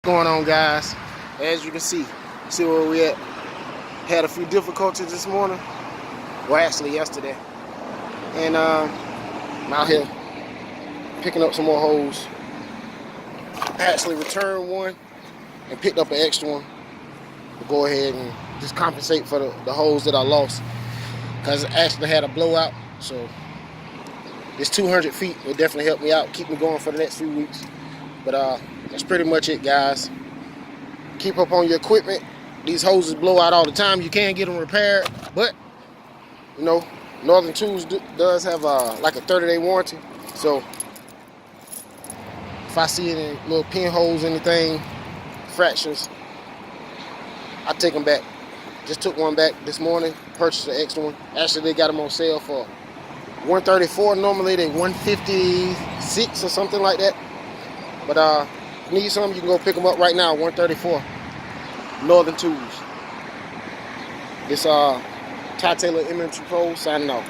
Going on, guys? As you can see where we at. Had a few difficulties this morning, well actually yesterday, and I'm out here picking up some more holes. I actually returned one and picked up an extra one to go ahead and just compensate for the holes that I lost, because I actually had a blowout. So this 200 feet will definitely help me out, keep me going for the next few weeks. But that's pretty much it, guys. Keep up on your equipment. These hoses blow out all the time. You can get them repaired, but you know, Northern Tools does have like a 30-day warranty. So if I see any little pinholes, anything, fractures, I take them back. Just took one back this morning, purchased an extra one. Actually, they got them on sale for $134. Normally they $156 or something like that. But if you need some, you can go pick them up right now, $134. Northern Tools. This Ty Taylor Inventory Pro signing off.